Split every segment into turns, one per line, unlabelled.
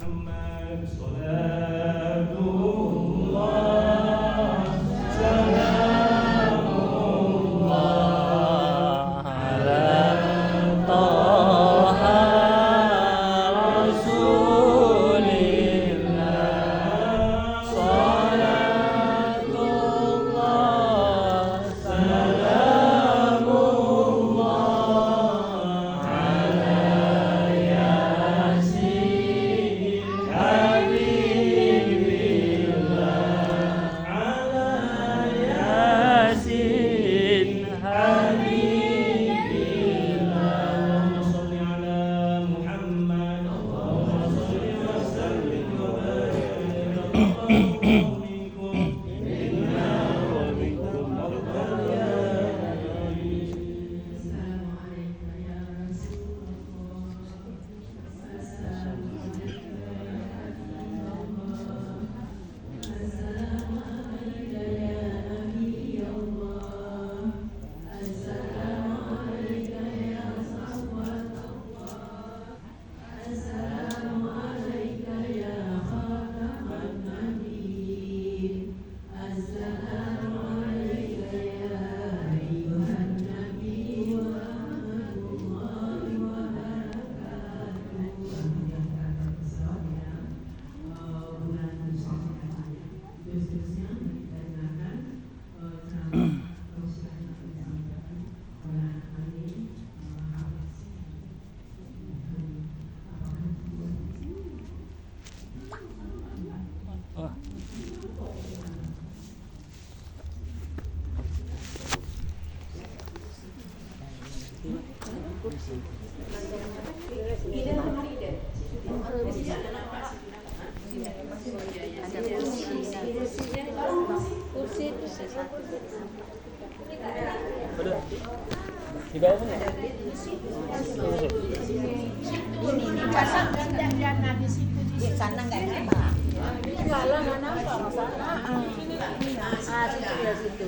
Muhammad salatullah salamullah ala Taha Rasulillah salatullah salamullah ala Yasin Habibillah ala Yasin Habibillah Allahumma sholli ala Muhammad Allahumma sholli wa sallim wa barik alaihi minkum inna wa minkum afdal ya nabi di bawah mana?
Jangan di situ di sana nggak nampak.
Kalau nggak nampak masalah. Situ.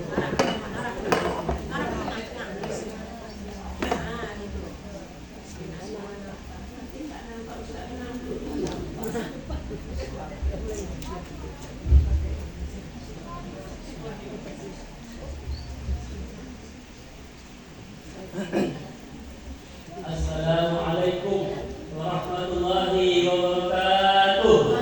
Assalamualaikum warahmatullahi wabarakatuh.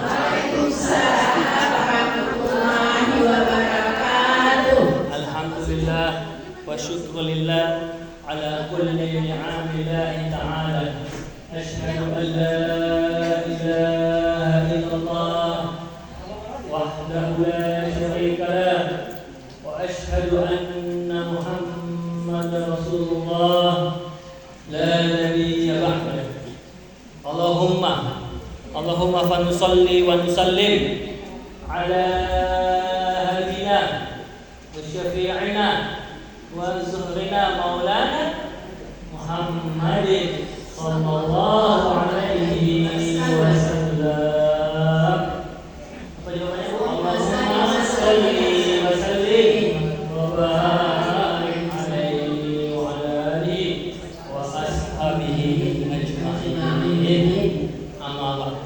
Alhamdulillah wa syukrulillah ala kulli ni'amillahi ta'ala. Ashhadu an la ilaha illallah wahdahu la syarika lah wa ashhadu anna Muhammadar Rasulullah la nabiyya ba'dah. Allahumma fa nusalli wa nusallim ala hadina wa syafi'ina wa zuhrina maulana Muhammadin sallallahu alaihi wasallam. Apa jawabannya? Allahumma salli wa sallim wa barik alaihi wa ala alihi wa ashabihi ajma'in. Amma ba'd.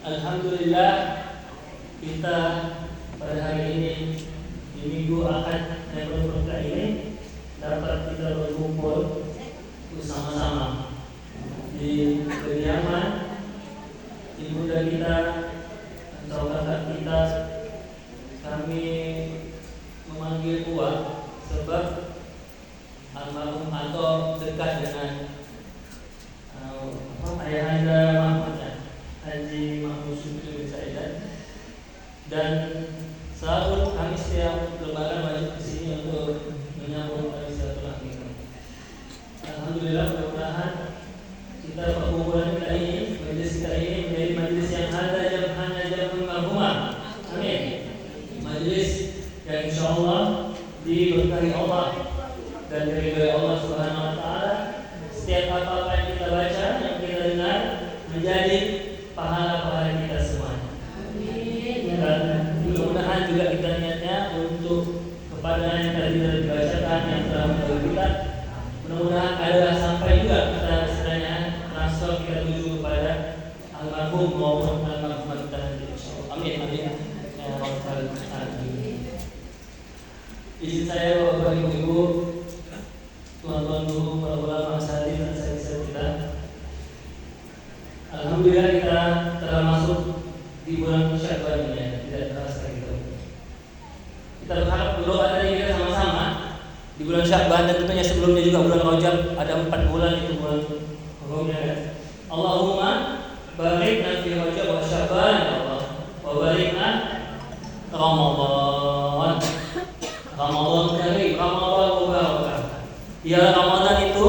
Alhamdulillah, kita pada hari ini di minggu Ahad yang berberkah ini dapat kita berkumpul bersama-sama di kediaman ibunda kita atau kakak kita. Kami memanggil Buah sebab almarhum atau dekat dengan ayahanda Mahmud Haji Mahmud Syukri bin Saidat, dan selalu kami setiap lebaran wajib ke sini untuk menyambut tali silaturahmi. Alhamdulillah, mudah-mudahan kita perkumpulan kita ini, majelis kita ini menjadi majelis yang ada jam'ana jam'ul marhumah. Amin. Majelis yang insyaallah diberkahi Allah dan diridhai Allah Subhanahu wa taala. Setiap apa-apa yang kita baca, yang kita dengar menjadi pahala-pahala kita semuanya. Amin. Dan mudah-mudahan juga kita niatnya untuk kepada yang tadi telah dibacakan, yang telah mendengar kita, mudah-mudahan adalah sampai juga kita istilahnya transfer kita tuju kepada tanggung maupun almarhum kita nanti insyaallah. Amin amin ya rabbal alamin. Izin saya Bapak Ibu, tuan-tuan guru, para ulama, asatidz dan asatidz kita. Alhamdulillah kita telah masuk di bulan Sya'ban ini, tidak terasa gitu. Kita berharap berdoa dari kita sama-sama di bulan Sya'ban, dan tentunya sebelumnya juga bulan Rajab, ada 4 bulan itu bulan Ramadan. Allahumma barikna fi Rajab wa Sya'ban ya Allah, wa barikna Ramadan. Ramadan karim, Ramadan mubarak. Ya Ramadan itu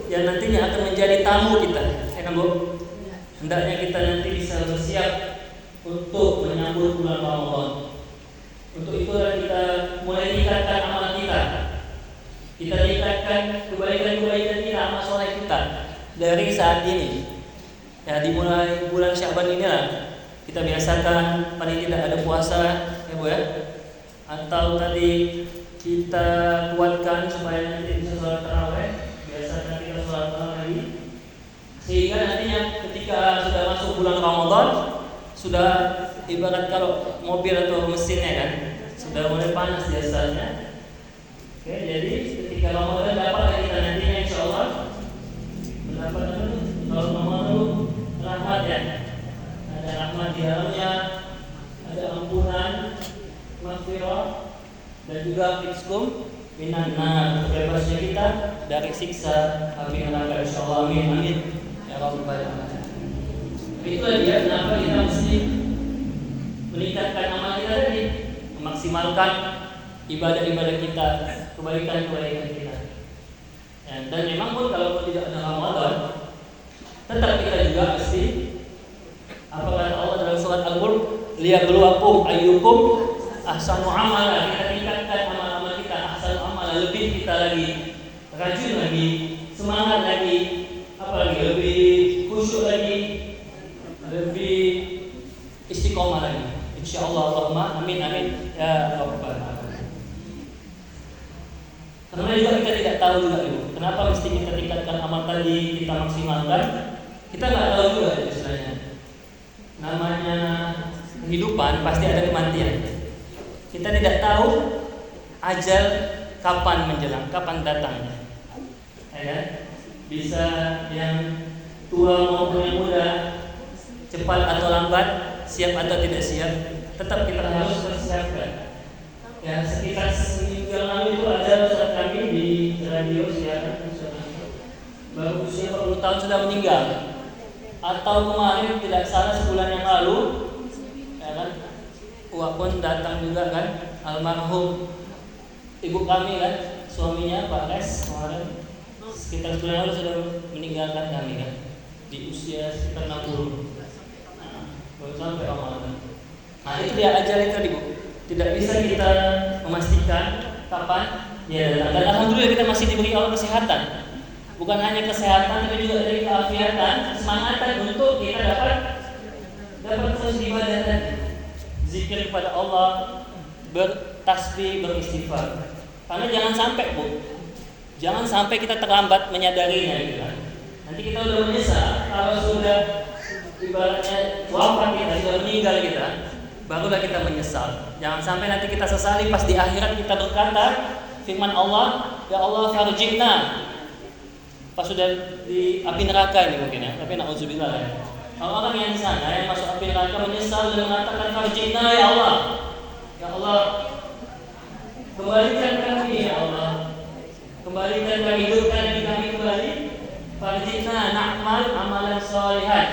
yang nantinya akan menjadi tamu kita, ya kan Bu? Hendaknya kita nanti bisa bersiap untuk menyambut bulan Ramadan. Untuk itu kita mulai tingkatkan amal kita. Kita tingkatkan kebaikan-kebaikan kita, amal soleh kita dari saat ini. Ya, dimulai bulan Sya'ban inilah kita biasakan paling tidak ada puasa, ya Bu ya. Atau tadi kita kuatkan supaya nanti bisa sholat tarawih. Biasakan kita sholat tarawih lagi, sehingga nantinya ketika sudah masuk bulan Ramadan, sudah ibarat kalau mobil atau mesinnya kan sudah mulai panas biasanya. Oke, jadi ketika Ramadan dapat kita nantinya insyaallah mendapat kalau Ramadan rahmat ya. Ada rahmat di dalamnya, ada ampunan, maghfirah, dan juga fiskum minan nar, bebasnya kita dari siksa api neraka insyaallah. Amin amin ya rabbal alamin. Itulah dia kenapa kita mesti meningkatkan amal kita tadi, memaksimalkan ibadah-ibadah kita, kebaikan-kebaikan kita. Ya, dan memang pun kalau tidak ada Ramadan, tetap kita juga mesti, apa kata Allah dalam surat Al-Mulk, liyabluwakum ayyukum ahsanu amala. Kita tingkatkan amal-amal kita, ahsanu amala, lebih kita lagi rajin lagi, semangat lagi, apa lagi, lebih khusyuk lagi, lebih istiqomah lagi. Insyaallah, Allahumma amin amin ya rabbal alamin. Karena juga kita tidak tahu juga Ibu, kenapa mesti kita tingkatkan amal tadi, kita maksimalkan. Kita nggak tahu juga istilahnya. Namanya kehidupan pasti ada kematian. Kita tidak tahu ajal kapan menjelang, kapan datangnya. Ya kan? Bisa yang tua maupun yang muda, cepat atau lambat, siap atau tidak siap, tetap kita harus persiapkan. Ya, sekitar seminggu yang lalu itu ada ustaz kami di radio siaran, baru usia 40 tahun sudah meninggal. Atau kemarin tidak salah sebulan yang lalu, ya kan, Wak pun datang juga kan, almarhum ibu kami kan, suaminya Pak Res kemarin sekitar sebulan yang lalu sudah meninggalkan kami kan, di usia sekitar 60. Baru sampai Ramadan. Nah itu dia ajal itu tadi Bu. Tidak bisa kita memastikan kapan dia datang. Dan alhamdulillah kita masih diberi Allah kesehatan. Bukan hanya kesehatan, tapi juga dari keafiatan, semangatan untuk kita dapat terus ibadah tadi. Zikir kepada Allah, bertasbih, beristighfar. Karena jangan sampai Bu, jangan sampai kita terlambat menyadarinya gitu kan. Nanti kita udah menyesal kalau sudah ibaratnya wafat kita, sudah meninggal kita, barulah kita menyesal. Jangan sampai nanti kita sesali pas di akhirat kita berkata firman Allah, ya Allah farjina, pas sudah di api neraka ini mungkin ya, tapi na'udzubillah ya. Orang yang di sana yang masuk api neraka menyesal dan mengatakan farjina ya Allah, ya Allah kembalikan kami ya Allah, kembalikan kami, hidupkan kami kembali, farjina na'mal amalan sholihan.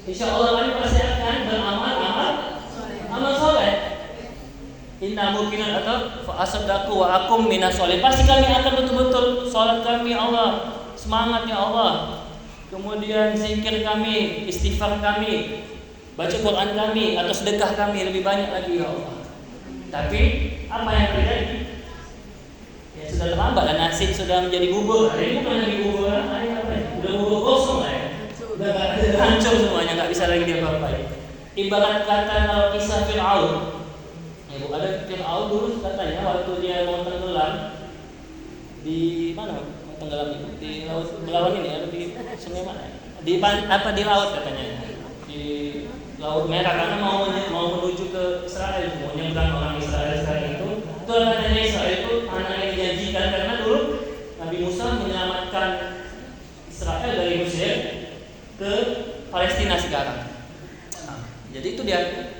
Insyaallah kami pasti akan beramal amal soleh. Inna mungkinan atau fa asaddaku wa akum minas soleh. Pasti kami akan betul-betul salat kami ya Allah, semangat ya Allah. Kemudian zikir kami, istighfar kami, baca Quran kami atau sedekah kami lebih banyak lagi ya Allah. Tapi apa yang terjadi? Ya sudah terlambat dan nasi sudah menjadi bubur. Ini bukan lagi bubur, ini apa ya? Udah bubur kosong lah ya. Udah hancur semuanya, nggak bisa lagi diapa-apain. Ibarat kata kalau kisah Fir'aun, ya Bu, ada Fir'aun dulu katanya waktu dia mau tenggelam di mana? Mau tenggelam itu di laut Belawan ini, atau di sungai mana? Di laut katanya. Laut Merah karena mau menuju ke Israel, mau nyebrang orang Israel sekarang itu katanya Israel itu tanah yang dijanjikan karena dulu Nabi Musa menyelamatkan Israel dari Mesir ke Palestina sekarang. Jadi itu dia.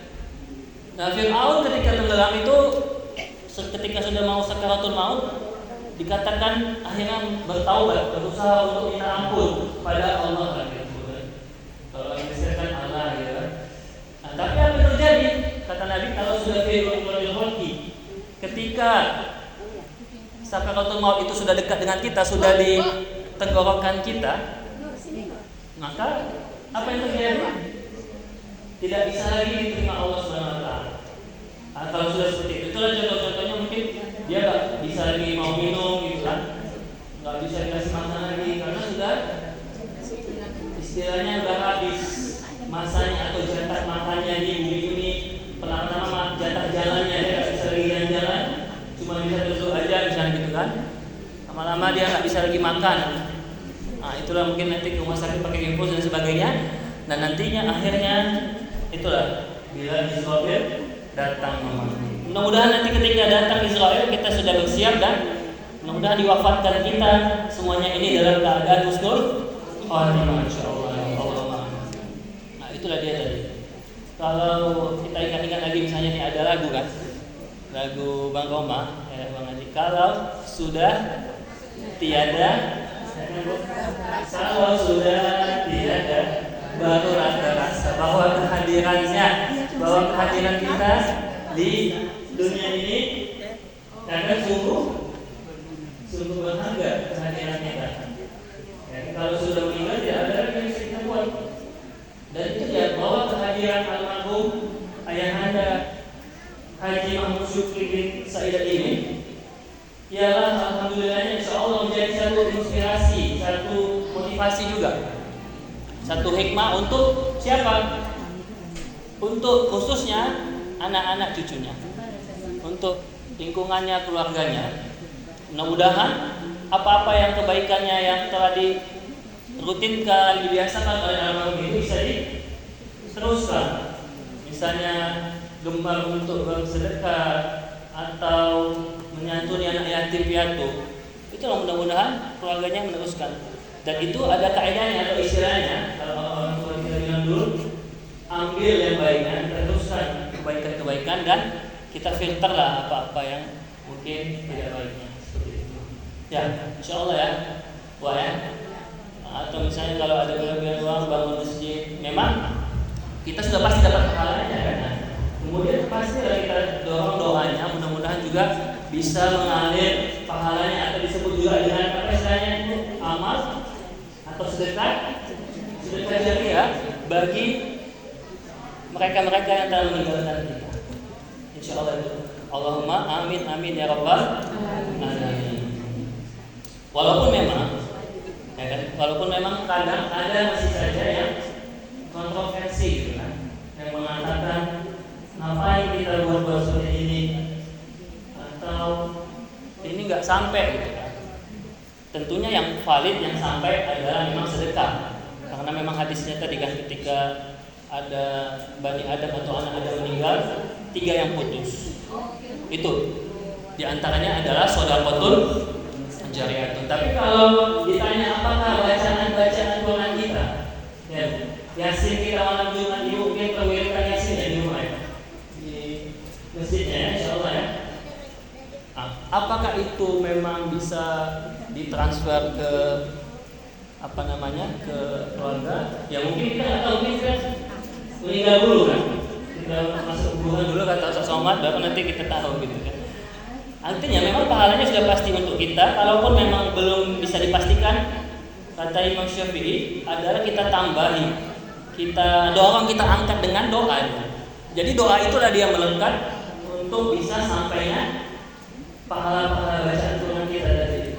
Nah, Fir'aun ketika tenggelam itu, ketika sudah mau sakaratul maut, dikatakan akhirnya bertaubat, berusaha untuk minta ampun pada Allah. Kalau yang disebutkan Allah, ya. Nah, tapi apa yang terjadi? Kata Nabi, kalau sudah fir'aun ketika sakaratul maut itu sudah dekat dengan kita, sudah di tenggorokan kita, maka apa yang terjadi? Tidak bisa lagi diterima Allah SWT. Nah, kalau sudah seperti itu, itulah contoh-contohnya. Mungkin dia nggak bisa lagi mau minum gitu kan, nggak bisa dikasih makan lagi karena sudah istilahnya udah habis masanya atau jatah makannya di bumi ini. Pertama-tama jatah jalannya dia nggak bisa lagi jalan, cuma bisa duduk aja misalnya gitu kan. Lama-lama dia nggak bisa lagi makan. Nah, itulah mungkin nanti ke rumah sakit pakai infus dan sebagainya. Dan nantinya akhirnya itulah bila Israel datang memang. Mudah-mudahan nanti ketika datang Israel kita sudah bersiap dan mudah-mudahan diwafatkan kita semuanya ini dalam keadaan husnul khatimah insyaallah. Nah, itulah dia tadi. Kalau kita ingat-ingat lagi misalnya ini ada lagu kan, lagu Bang Roma, Bang Haji. Kalau sudah tiada, kalau sudah tiada, baru rasa bahwa kehadirannya, bahwa kehadiran kita di dunia ini karena sungguh berharga kehadiran kita. Ya, kalau sudah meninggal tidak ada lagi yang bisa kita buat. Dan itu ya bahwa kehadiran almarhum ayahanda Haji Mahmud Syukri bin Sa'idat ini ialah alhamdulillahnya insyaallah menjadi satu inspirasi, satu motivasi juga. Satu hikmah untuk siapa? Untuk khususnya anak-anak cucunya, untuk lingkungannya, keluarganya. Mudah-mudahan apa-apa yang kebaikannya yang telah dirutinkan, dibiasakan oleh almarhum itu bisa diteruskan. Misalnya gemar untuk bersedekah atau menyantuni anak yatim piatu. Itulah mudah-mudahan keluarganya meneruskan. Dan itu ada kaedahnya atau istilahnya, kalau orang tua kita bilang dulu, ambil yang baiknya, teruskan kebaikan-kebaikan dan kita filter lah apa-apa yang mungkin tidak baiknya. Seperti itu. Ya, insyaallah ya. Wah ya. Atau misalnya kalau ada kelebihan uang bangun masjid, memang kita sudah pasti dapat pahalanya kan. Kemudian pasti kita dorong doanya, mudah-mudahan juga bisa mengalir pahalanya atau disebut juga dengan apa istilahnya itu amal atau sedekah jariah bagi mereka-mereka yang telah meninggalkan kita. Insyaallah itu. Allahumma amin amin ya rabbal alamin. Walaupun memang kadang ada masih saja yang kontroversi gitu kan, yang mengatakan ngapain kita buat seperti ini atau ini nggak sampai gitu kan. Tentunya yang valid yang sampai adalah memang sedekah, karena memang hadisnya tadi kan ketika ada Bani Adam atau anak Adam meninggal, 3 yang putus. Itu diantaranya adalah shadaqatul jariyah. Tapi kalau ditanya apakah bacaan Quran kita, ya, Yasin kita malam Jumat ibu mungkin perwirikan Yasin ya di rumah ya, di masjidnya ya, insyaallah ya. Apakah itu memang bisa ditransfer ke ke keluarga? Ya mungkin kita nggak tahu, mungkin kita meninggal dulu kan, kita masuk hubungan dulu kata Ustaz Somad, baru nanti kita tahu gitu kan. Artinya memang pahalanya sudah pasti untuk kita. Kalaupun memang belum bisa dipastikan, kata Imam Syafi'i adalah kita tambahi, kita dorong, kita angkat dengan doa. Jadi doa itulah dia melekat untuk bisa sampainya pahala-pahala bacaan Quran kita tadi.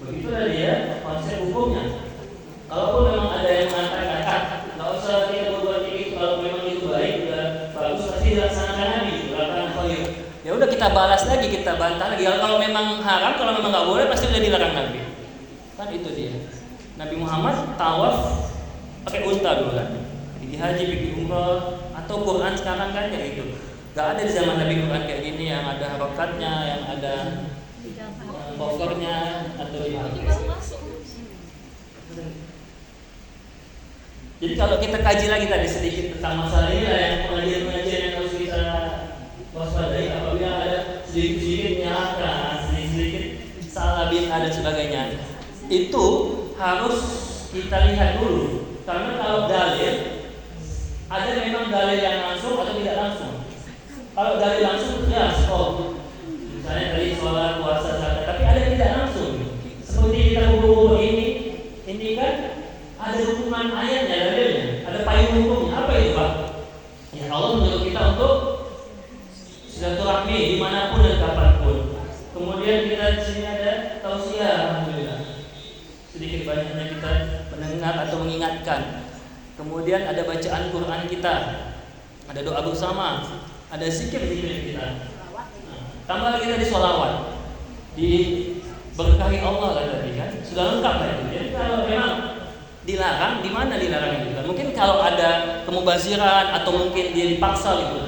Begitulah dia konsep hukumnya. Kalaupun memang ada yang mengatakan nggak usah kita berbuat itu, kalau memang itu baik, udah bagus, pasti dilaksanakan Nabi, dilakukan khair. Ya udah kita balas lagi, kita bantah lagi. Kalau memang haram, kalau memang nggak boleh, pasti udah dilarang Nabi. Kan itu dia. Nabi Muhammad tawaf pakai unta dulu kan. pergi haji, pergi umrah, atau Quran sekarang kan kayak gitu. Gak ada di zaman Nabi Quran kayak gini yang ada harokatnya, yang ada covernya atau di. Jadi kalau kita kaji lagi tadi sedikit tentang masalah ini lah, yang pengajian-pengajian yang harus kita waspadai apabila ada sedikit-sedikit nyalakan, sedikit-sedikit salah bid'ah dan sebagainya. Itu harus kita lihat dulu. Karena kalau dalil, ada memang dalil yang langsung atau tidak langsung. Kalau dalil langsung jelas, misalnya dari sholat, puasa, zakat, tapi ada yang tidak langsung. Seperti kita kumpul ini kan ada hukuman ayatnya, dalilnya, ada payung hukumnya. Apa itu, Pak? Ya Allah menyuruh kita untuk silaturahmi dimanapun dan kapanpun. Kemudian kita di sini ada tausiah, alhamdulillah. Sedikit banyaknya kita mendengar atau mengingatkan. Kemudian ada bacaan Quran kita, ada doa bersama, ada zikir-zikir kita. Tambah lagi tadi sholawat, diberkahi Allah kan tadi kan, sudah lengkap kan. Jadi kalau memang dilarang, di mana dilarang itu? Mungkin kalau ada kemubaziran atau mungkin dia dipaksa gitu.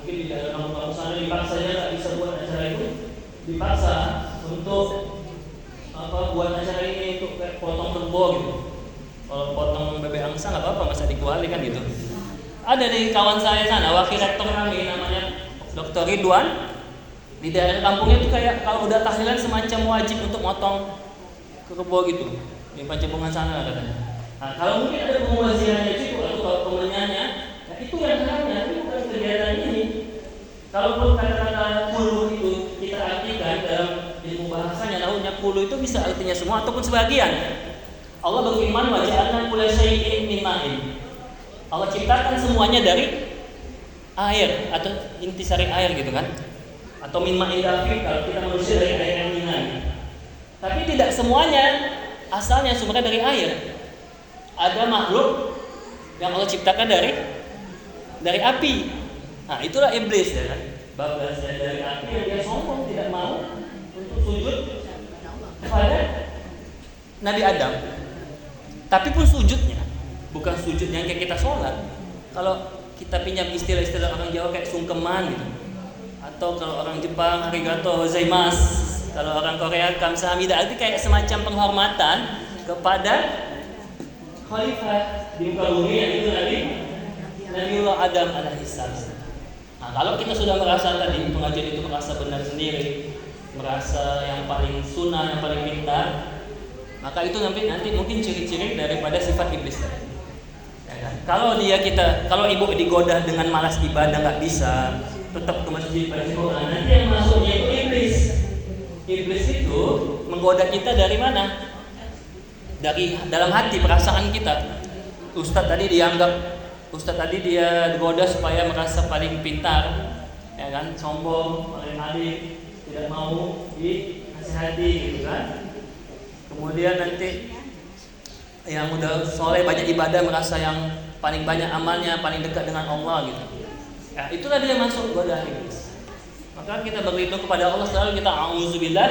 Mungkin di dalam kampung sana dipaksa dia nggak bisa buat acara itu, dipaksa untuk buat acara ini untuk kayak potong kerbau gitu. Kalau potong bebek angsa nggak apa-apa, masa dikuali kan gitu. Ada di kawan saya sana, wakil rektor kami namanya Dr. Ridwan. Di daerah kampungnya itu kayak kalau udah tahlilan semacam wajib untuk motong kerbau gitu. Di Pancabungan sana katanya. Nah, kalau mungkin ada pemubazirannya itu atau pemenyannya, ya itu yang sebenarnya itu bukan kegiatan ini. Kalaupun kata-kata kulu itu kita artikan dalam ilmu bahasanya, nahunya kulu itu bisa artinya semua ataupun sebagian. Allah berfirman, wa ja'alna kulla syai'in min ma'in. Allah ciptakan semuanya dari air atau intisari air gitu kan. Atau min ma'in dafiq kalau kita manusia dari air yang ringan. Tapi tidak semuanya asalnya sumbernya dari air. Ada makhluk yang Allah ciptakan dari api. Nah, itulah iblis ya kan. Bablasnya dari api yang dia sombong tidak mau untuk sujud kepada Nabi Adam. Tapi pun sujudnya bukan sujud yang kayak kita sholat. Kalau kita pinjam istilah-istilah orang Jawa kayak sungkeman gitu. Atau kalau orang Jepang arigato gozaimasu, kalau orang Korea kamsahamnida, itu kayak semacam penghormatan kepada khalifah di muka bumi yang itu Nabiullah Adam alaihissalam. Nah, kalau kita sudah merasa tadi pengajian itu merasa benar sendiri, merasa yang paling sunnah, yang paling pintar, maka itu nanti mungkin ciri-ciri daripada sifat iblis. Ya kan? Kalau ibu digoda dengan malas ibadah nggak bisa, tetap ke masjid baca Quran, nanti yang masuknya itu iblis. Iblis itu menggoda kita dari mana? Dari dalam hati, perasaan kita. Ustadz tadi dia digoda supaya merasa paling pintar, ya kan? Sombong, paling alim, tidak mau dinasihati gitu kan. Kemudian nanti yang udah soleh banyak ibadah merasa yang paling banyak amalnya, paling dekat dengan Allah gitu. Ya, itulah dia masuk godaan iblis. Maka kita berlindung kepada Allah selalu, kita auzubillah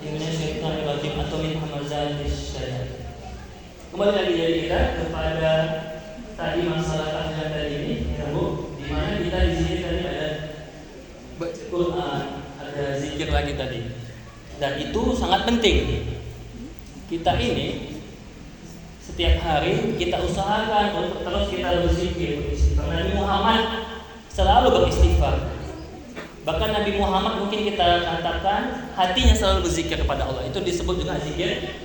minasyaitonirrajim atau min hamazatis syaitan. Kembali lagi jadi kita kepada tadi masalah tahlilan tadi ini, ya Bu, di mana kita di sini tadi ada baca Quran, ada zikir lagi tadi. Dan itu sangat penting. Kita ini setiap hari kita usahakan untuk terus kita berzikir. Nabi Muhammad selalu beristighfar. Bahkan Nabi Muhammad mungkin kita katakan hatinya selalu berzikir kepada Allah. Itu disebut juga zikir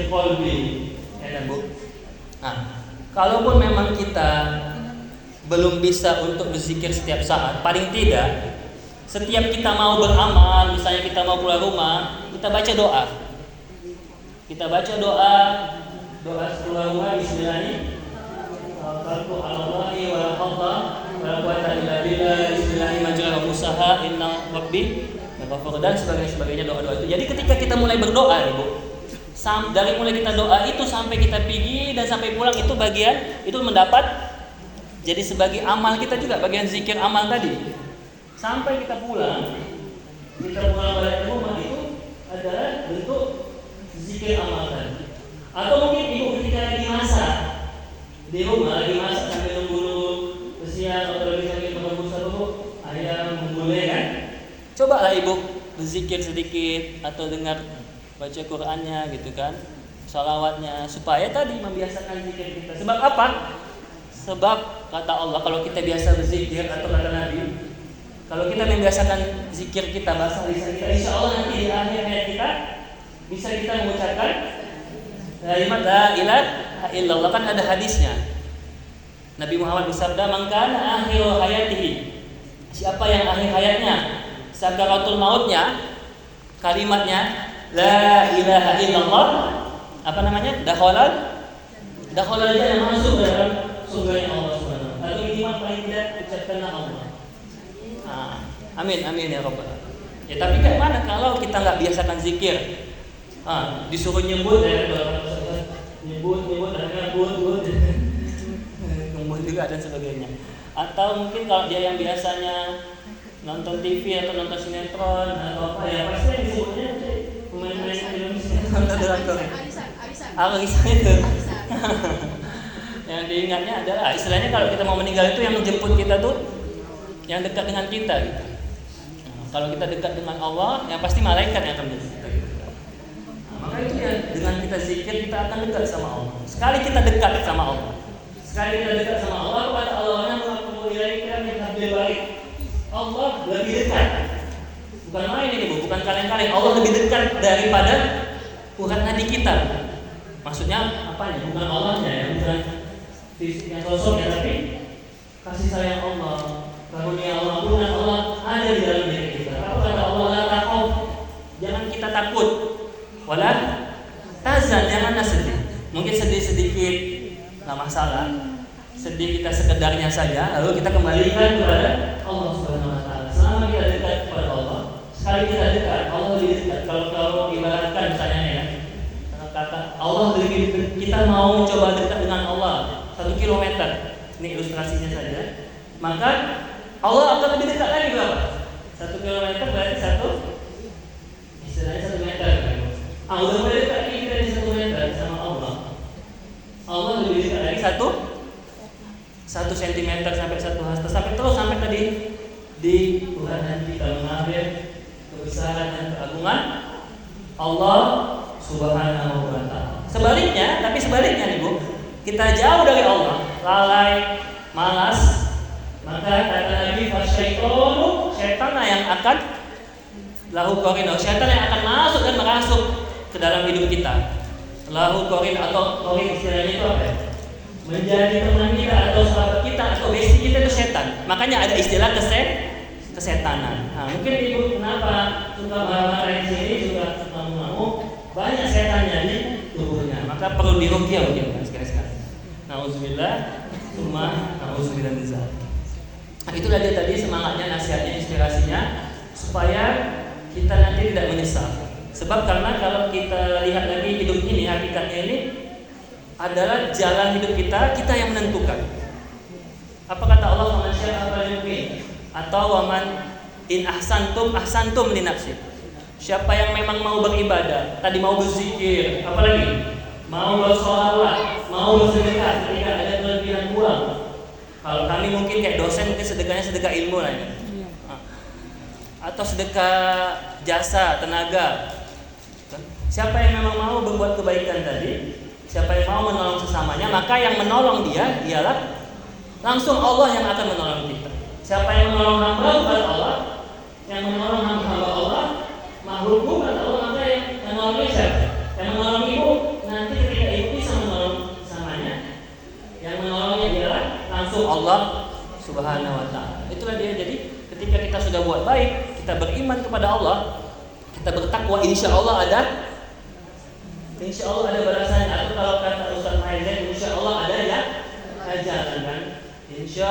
qalbi, ya kan Bu? Nah, kalaupun memang kita belum bisa untuk berzikir setiap saat, paling tidak setiap kita mau beramal, misalnya kita mau keluar rumah, kita baca doa. Kita baca doa keluar rumah, bismillahirrahmanirrahim. Tawakkaltu 'alallahi wa la haula wa la quwwata illa billah, bismillahirrahmanirrahim, usaha inna rabbi ghafur, dan sebagainya doa-doa itu. Jadi ketika kita mulai berdoa nih Bu, dari mulai kita doa itu sampai kita pergi dan sampai pulang, itu bagian itu mendapat jadi sebagai amal kita juga, bagian zikir amal tadi. Sampai kita pulang balik rumah, itu adalah bentuk zikir amal tadi. Atau mungkin ibu ketika lagi masak di rumah lagi masak sambil nunggu kesian atau lagi sambil merebus ayam menggulai kan? Cobalah ibu berzikir sedikit atau dengar baca Qur'annya gitu kan, salawatnya, supaya tadi membiasakan zikir kita. Sebab apa? Sebab kata Allah, kalau kita biasa berzikir atau kata Nabi, kalau kita membiasakan zikir kita, bahasa lisan kita, insya Allah nanti di akhir hayat kita bisa kita mengucapkan kalimat la ilaha illallah. Kan ada hadisnya, Nabi Muhammad bersabda, "Man kana akhiru hayatihi," siapa yang akhir hayatnya, sakaratul mautnya, kalimatnya la ilaha illallah, apa namanya? Dakhalal jannah, masuk dalam surga Allah Subhanahu wa taala. Atau minimal paling tidak ucapkanlah Allah. Amin ya Rabbal alamin. Ya tapi kayak mana kalau kita nggak biasakan zikir? Disuruh nyebut ya, nyebut kemudian juga dan sebagainya. Atau mungkin kalau dia yang biasanya nonton TV atau nonton sinetron atau apa ya, pasti yang disebutnya pemain-pemain film sinetron atau drakor. Arisan itu. Yang diingatnya adalah istilahnya kalau kita mau meninggal itu yang menjemput kita tuh yang dekat dengan kita gitu. Kalau kita dekat dengan Allah, yang pasti malaikat yang akan menjemput kita gitu. Maka itu ya, dengan kita zikir kita akan dekat sama Allah. Sekali kita dekat sama Allah, kata Allah, "Wa ilaika min hablil warid." Allah lebih dekat. Bukan main ini Bu, bukan kaleng-kaleng. Allah lebih dekat daripada urat nadi kita. Maksudnya apa ya? Bukan Allahnya ya, bukan fisiknya, sosoknya, tapi kasih sayang Allah, karunia Allah, ampunan Allah ada di dalam diri kita. Apa kata Allah? La taqaf, jangan kita takut. Wala tazan, janganlah sedih. Mungkin sedih sedikit nggak masalah. Sedih kita sekedarnya saja, lalu kita kembalikan kepada Allah Subhanahu wa taala. Selama kita dekat kepada Allah, sekali kita dekat, Allah lebih dekat. Kalau ibaratkan misalnya ya, kata Allah lebih dekat, kita mau coba dekat dengan Allah 1 kilometer. Ini ilustrasinya saja. Maka Allah akan lebih dekat lagi berapa? 1 kilometer berarti istilahnya 1 meter. Udah mulai dekat lagi kita di 1 meter sama Allah. Allah lebih dekat lagi 1 sentimeter sampai 1 hasta, sampai terus sampai tadi di Tuhan dan kita mengambil kebesaran dan keagungan Allah Subhanahu wa taala. Sebaliknya nih Bu, kita jauh dari Allah, lalai, malas, maka kata Nabi, "Fasyaitonu," setan yang akan lahu qarin, setan yang akan masuk dan merasuk ke dalam hidup kita. Lahu qarin atau qarin istilahnya itu apa ya? Menjadi teman kita atau sahabat kita atau besti kita itu setan. Makanya ada istilah kesetanan. Mungkin Ibu kenapa suka marah-marah di sini, suka ngamuk-ngamuk, banyak setannya di tubuhnya. Maka perlu diruqyah mungkin sekali-sekali. Nauzubillah, tsumma nauzubillah min dzalik. Itulah dia tadi semangatnya, nasihatnya, inspirasinya supaya kita nanti tidak menyesal. Sebab karena kalau kita lihat lagi hidup ini, hakikatnya ini adalah jalan hidup kita yang menentukan. Apa kata Allah? "Faman syaa'a falyu'min," atau "Waman in ahsantum li nafsi." Siapa yang memang mau beribadah, tadi mau berzikir, apalagi mau bersolawat, mau bersedekah ketika ada kelebihan uang. Kalau kami mungkin kayak dosen, mungkin sedekahnya sedekah ilmu lah ya. Atau sedekah jasa, tenaga. Siapa yang memang mau berbuat kebaikan tadi, siapa yang mau menolong sesamanya, maka yang menolong dia ialah langsung Allah yang akan menolong kita. Siapa yang menolong hamba bukan Allah, yang menolong hamba Allah, makhluk bukan Allah, maka yang menolongnya siapa? Yang menolong ibu nanti ketika ibu bisa menolong sesamanya, yang menolongnya ialah langsung Allah Subhanahu wa taala. Itulah dia. Jadi ketika kita sudah buat baik, kita beriman kepada Allah, kita bertakwa, insya Allah ada balasannya. Atau kalau kata Ustaz Maizan, insya Allah ada ya jalan kan. Insya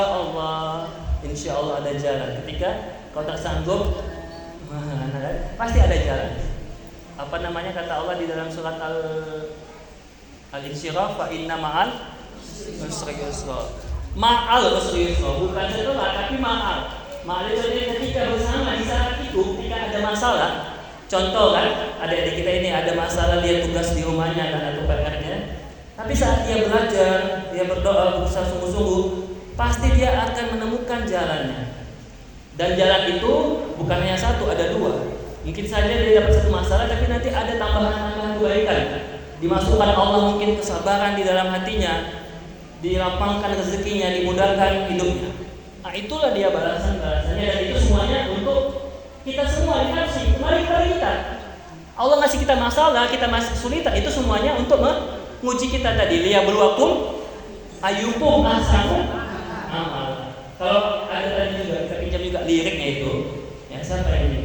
Allah ada jalan. Ketika kau tak sanggup, pasti ada jalan. Apa namanya kata Allah di dalam surat Al-Insyirah, "Fa inna ma'al usri yusra." Ma'al usri yusra, bukan setelah tapi ma'al. Ma'al itu ketika bersama, di saat itu ketika ada masalah. Contoh kan, adik-adik kita ini ada masalah, dia tugas di rumahnya kan atau PR-nya. Tapi saat dia belajar dia berdoa berusaha sungguh-sungguh, pasti dia akan menemukan jalannya. Dan jalan itu bukan hanya satu, ada dua. Mungkin saja dia dapat satu masalah, tapi nanti ada tambahan-tambahan kebaikan. Dimasukkan Allah mungkin kesabaran di dalam hatinya, dilapangkan rezekinya, dimudahkan hidupnya. Nah, itulah dia balasannya, dan itu semuanya untuk kita semua dikasih kembali kepada kita. Allah ngasih kita masalah, kita masih kesulitan, itu semuanya untuk menguji kita tadi. Liyabluwakum ayyukum ahsanu amal. Kalau ada tadi juga kita pinjam juga liriknya itu, ya siapa yang ini?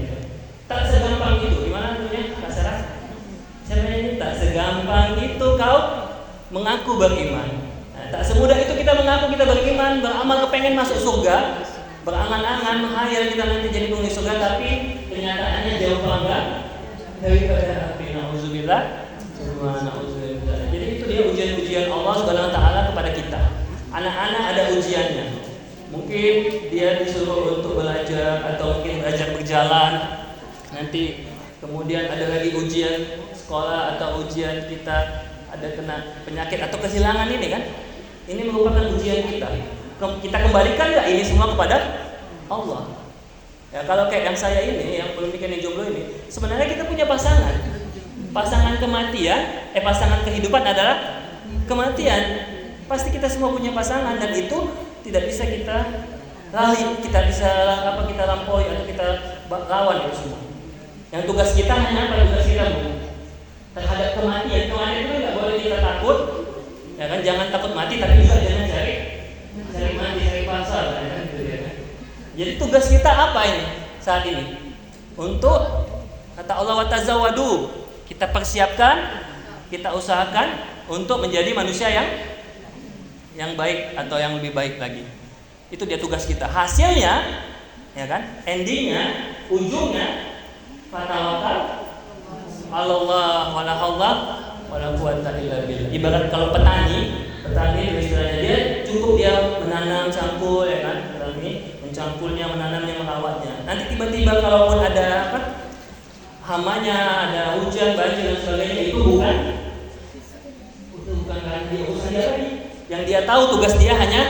Tak segampang itu, gimana tentunya Kak Sarah? Siapa ini? Tak segampang itu kau mengaku beriman. Nah, tak semudah itu kita mengaku kita beriman, beramal kepengen masuk surga, berangan-angan menghayal kita nanti jadi penghuni surga, tapi kenyataannya jauh banget daripada api. Nauzubillah. Jadi itu dia ujian-ujian Allah Subhanahu wa taala kepada kita. Anak-anak ada ujiannya. Mungkin dia disuruh untuk belajar atau mungkin belajar berjalan. Nanti kemudian ada lagi ujian sekolah atau ujian kita ada kena penyakit atau kehilangan ini kan. Ini merupakan ujian kita. Kita kembalikan nggak ini semua kepada Allah? Ya kalau kayak yang saya ini, yang belum nikah yang jomblo ini, sebenarnya kita punya pasangan. Pasangan kematian, pasangan kehidupan adalah kematian. Pasti kita semua punya pasangan dan itu tidak bisa kita lalui, kita lampaui atau kita lawan itu semua. Yang tugas kita hanya apa tugas kita terhadap kematian. Kematian itu nggak boleh kita takut, ya kan? Jangan takut mati, tapi juga jangan cari mati, cari pasal, ya kan? Jadi tugas kita apa ini saat ini? Untuk kata Allah wa tazawwadu, kita persiapkan, kita usahakan untuk menjadi manusia yang baik atau yang lebih baik lagi. Itu dia tugas kita. Hasilnya, ya kan? Endingnya, ujungnya fatawakal Allah wala haula wala quwwata illa billah. Ibarat kalau petani istilahnya dia cukup dia menanam cangkul, ya kan? Petani mencangkulnya, menanamnya, merawatnya. Nanti tiba-tiba kalaupun ada hamanya, ada hujan, banjir dan sebagainya, itu bukan karena dia usaha dia lagi. Yang dia tahu tugas dia hanya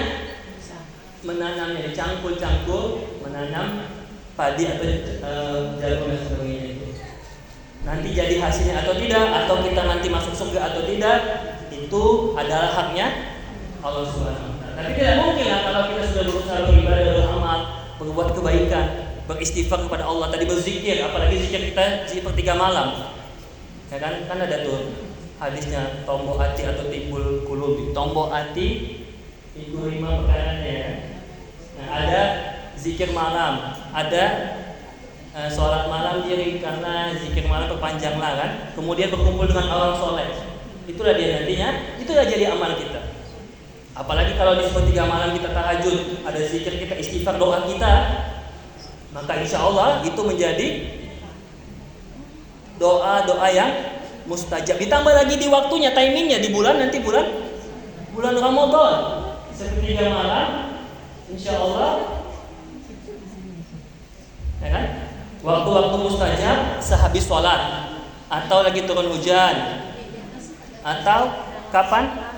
menanamnya, dicangkul-cangkul, menanam padi atau jagung dan sebagainya itu. Nanti jadi hasilnya atau tidak, atau kita nanti masuk surga atau tidak, itu adalah haknya Allah Subhanahu wa taala. Tapi tidak mungkin lah kalau kita sudah berusaha beribadah, beramal, berbuat kebaikan, beristighfar kepada Allah, tadi berzikir, apalagi zikir kita sepertiga malam. Ya kan ada tuh hadisnya tombok hati atau timbul kulubi. Tombok hati itu 5 perkaranya. Nah, ada zikir malam, ada sholat malam diri karena zikir malam perpanjanglah kan. Kemudian berkumpul dengan orang soleh. Itulah dia nantinya, itulah jadi amal kita. Apalagi kalau di sepertiga malam kita tahajud, ada zikir kita, istighfar, doa kita, maka insya Allah itu menjadi doa-doa yang mustajab. Ditambah lagi di waktunya, timingnya di bulan nanti bulan Ramadan, sepertiga malam, insya Allah, ya kan? Waktu-waktu mustajab sehabis sholat, atau lagi turun hujan, atau kapan?